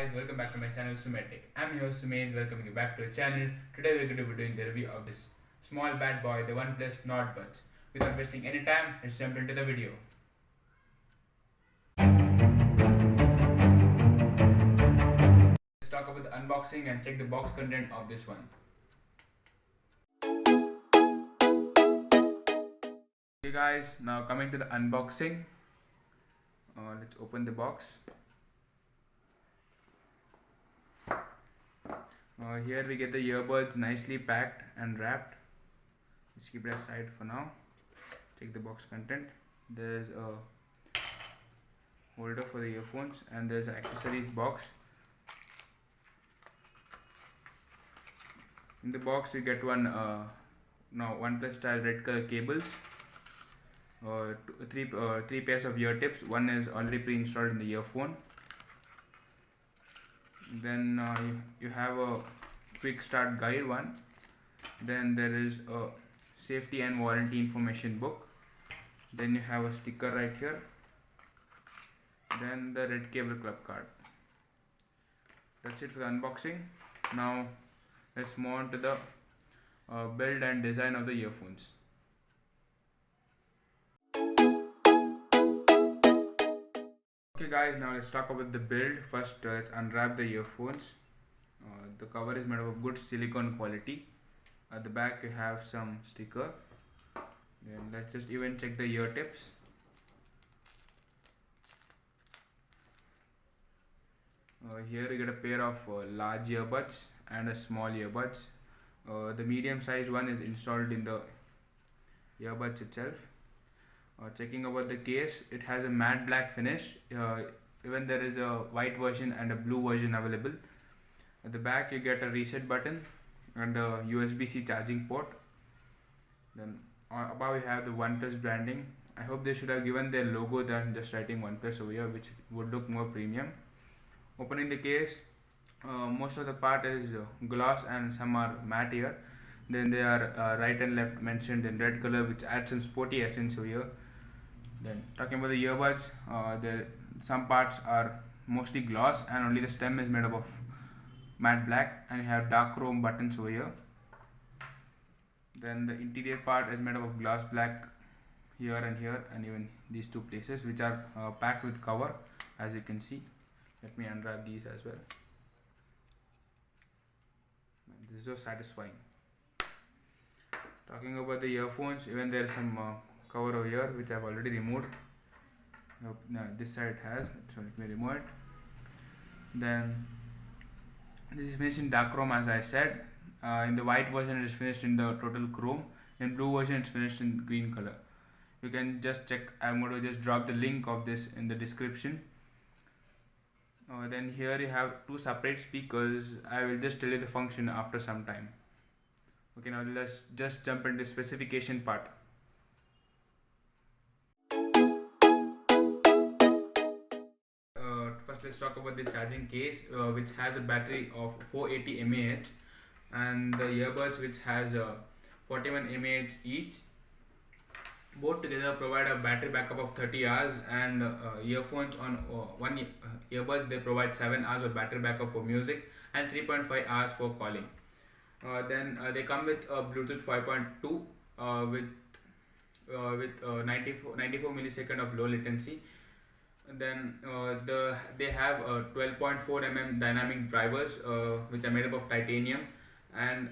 Guys, welcome back to my channel Sumetic. I'm your host Sumed, welcoming you back to the channel. Today we're going to be doing the review of this small bad boy, the Oneplus Nord Buds. Without wasting any time, let's jump into the video. Let's talk about the unboxing and check the box content of this one. Okay guys, now coming to the unboxing. Let's open the box. Here we get the earbuds nicely packed and wrapped. Just keep it aside for now. Check the box content. There's a holder for the earphones and there's an accessories box. In the box you get one Oneplus style red color cables, three pairs of ear tips. One is already pre-installed in the earphone. Then you have a quick start guide one. Then there is a safety and warranty information book. Then you have a sticker right here. Then the red cable club card. That's it for the unboxing. Now let's move on to the build and design of the earphones. Okay guys, now let's talk about the build. First let's unwrap the earphones. The cover is made of good silicone quality. At the back you have some sticker. Then let's just even check the ear tips. Here you get a pair of large earbuds and a small earbuds. The medium sized one is installed in the earbuds itself. Checking about the case, it has a matte black finish. Even there is a white version and a blue version available. At the back you get a reset button and a USB-C charging port. Then above you have the Oneplus branding. I hope they should have given their logo than just writing Oneplus over here, which would look more premium. Opening the case, most of the part is gloss and some are matte here. Then they are right and left mentioned in red color, which adds some sporty essence over here. Then talking about the earbuds, some parts are mostly gloss and only the stem is made up of matte black, and you have dark chrome buttons over here. Then the interior part is made up of gloss black here and even these two places, which are packed with cover, as you can see. Let me unwrap these as well. This is so satisfying. Talking about the earphones, even there is some cover over here which I have already removed. Now this side it has, so let me remove it. Then this is finished in dark chrome, as I said. In the white version it is finished in the total chrome. In blue version it's finished in green color. You can just check. I'm going to just drop the link of this in the description. Then here you have two separate speakers. I will just tell you the function after some time. Okay, now let's just jump into the specification part. First let's talk about the charging case, which has a battery of 480 mAh and the earbuds which has 41 mAh each. Both together provide a battery backup of 30 hours, and earphones on one earbuds they provide 7 hours of battery backup for music and 3.5 hours for calling. Then they come with Bluetooth 5.2 with 94 millisecond of low latency. Then they have 12.4 mm dynamic drivers, which are made up of titanium, and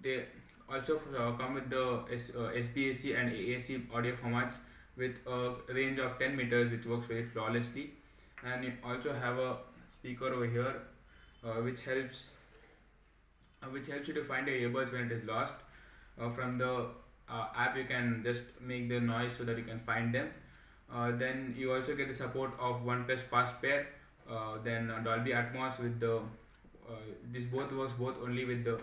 they also come with the SBAC and AAC audio formats with a range of 10 meters, which works very flawlessly. And you also have a speaker over here, which helps you to find your earbuds when it is lost. From the app you can just make the noise so that you can find them. Then you also get the support of Oneplus Fast Pair, then Dolby Atmos with the this both works both only with the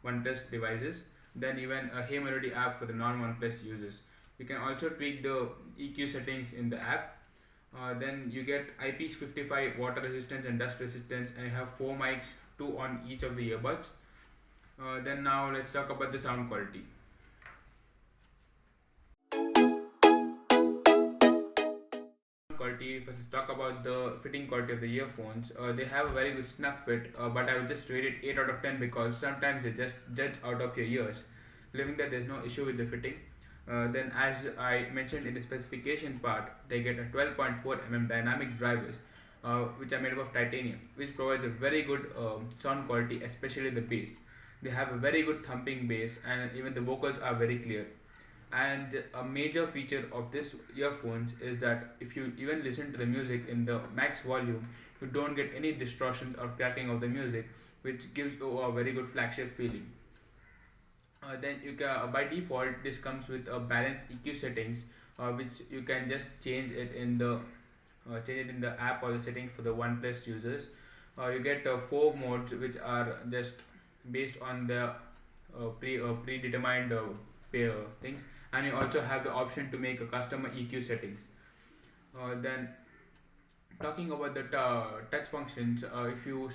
Oneplus devices. Then even a Hey Melody app for the non-Oneplus users. You can also tweak the EQ settings in the app. Then you get IP55 water resistance and dust resistance, and you have 4 mics, 2 on each of the earbuds. Then now let's talk about the sound quality. quality, first let's talk about the fitting quality of the earphones. They have a very good snug fit, but I will just rate it 8 out of 10 because sometimes they just judge out of your ears, believing that there's no issue with the fitting. Then, as I mentioned in the specification part, they get a 12.4 dynamic drivers, which are made up of titanium, which provides a very good sound quality, especially the bass. They have a very good thumping bass, and even the vocals are very clear. And a major feature of this earphones is that if you even listen to the music in the max volume, you don't get any distortion or cracking of the music, which gives you a very good flagship feeling. Then you can by default this comes with a balanced EQ settings, which you can just change it in the app or the settings for the Oneplus users. You get four modes which are just based on the predetermined things, and you also have the option to make a custom EQ settings. Then talking about the touch functions, if you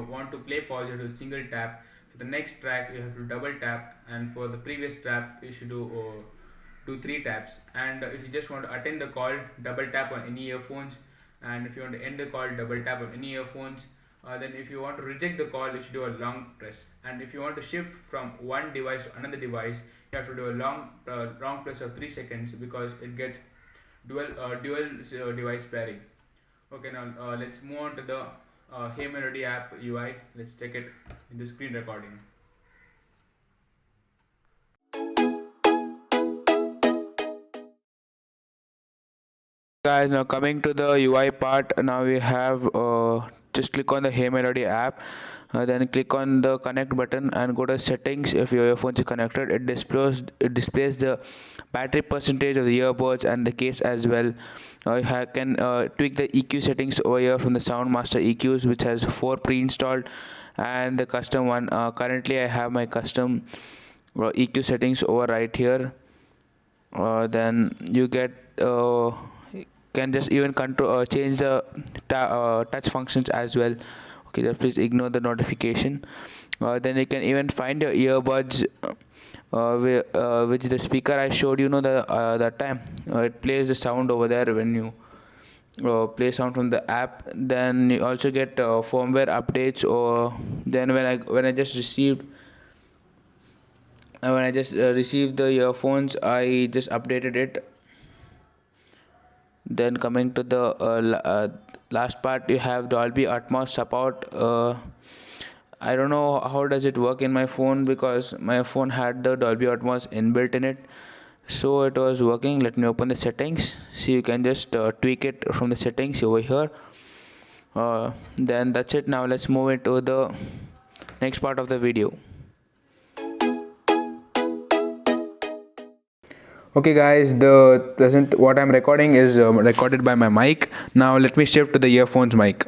want to play pause, you have to single tap. For the next track you have to double tap, and for the previous track you should do three taps. And if you just want to attend the call, double tap on any earphones, and if you want to end the call, double tap on any earphones. Then if you want to reject the call, you should do a long press, and if you want to shift from one device to another device, you have to do a long press of 3 seconds, because it gets dual device pairing. Okay, now let's move on to the Hey Melody app UI. Let's check it in the screen recording. Guys, now coming to the UI part, now we have just click on the Hey Melody app, then click on the connect button and go to settings. If your earphones is connected, it displays the battery percentage of the earbuds and the case as well. You can tweak the EQ settings over here from the Soundmaster EQs, which has 4 pre-installed and the custom one. Currently I have my custom EQ settings over right here. Then you get can just even control change the touch functions as well. Okay, just please ignore the notification. Then you can even find your earbuds, which the speaker I showed you know the that time it plays the sound over there when you play sound from the app. Then you also get firmware updates. Or then when I just received the earphones, I just updated it. Then coming to the last part, you have Dolby Atmos support. I don't know how does it work in my phone, because my phone had the Dolby Atmos inbuilt in it, so it was working. Let me open the settings. See, you can just tweak it from the settings over here. Then that's it. Now let's move into the next part of the video. Okay guys, the present what I'm recording is recorded by my mic. Now let me shift to the earphones mic.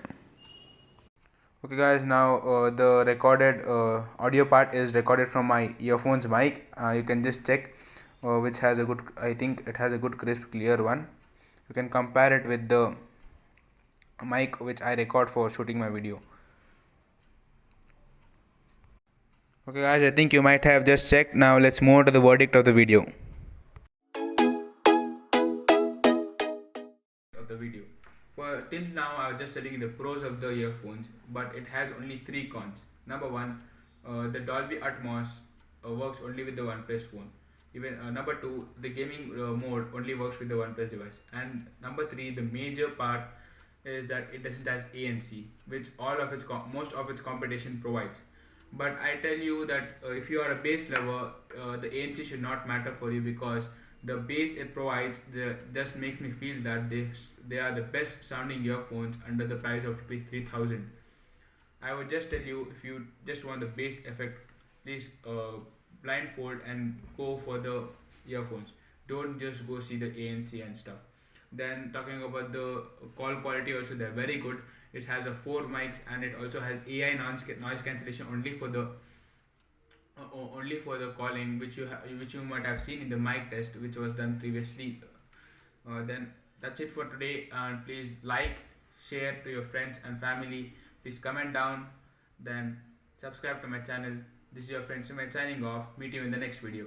Okay guys, now the recorded audio part is recorded from my earphones mic. You can just check which has a good, I think it has a good crisp clear one. You can compare it with the mic which I record for shooting my video. Okay guys, I think you might have just checked. Now let's move on to the verdict of the video. Of the video. For till now, I was just telling you the pros of the earphones, but it has only three cons. Number one, the Dolby Atmos works only with the OnePlus phone. Even number two, the gaming mode only works with the OnePlus device. And number three, the major part is that it doesn't has ANC, which most of its competition provides. But I tell you that if you are a bass lover, the ANC should not matter for you, because the bass it provides just makes me feel that they are the best sounding earphones under the price of 3,000. I would just tell you, if you just want the bass effect, please blindfold and go for the earphones. Don't just go see the ANC and stuff. Then talking about the call quality, also they're very good. It has a 4 mics, and it also has AI noise cancellation only for the calling, which you might have seen in the mic test which was done previously. Then that's it for today, and please like, share to your friends and family. Please comment down, then subscribe to my channel. This is your friend Sumit signing off. Meet you in the next video.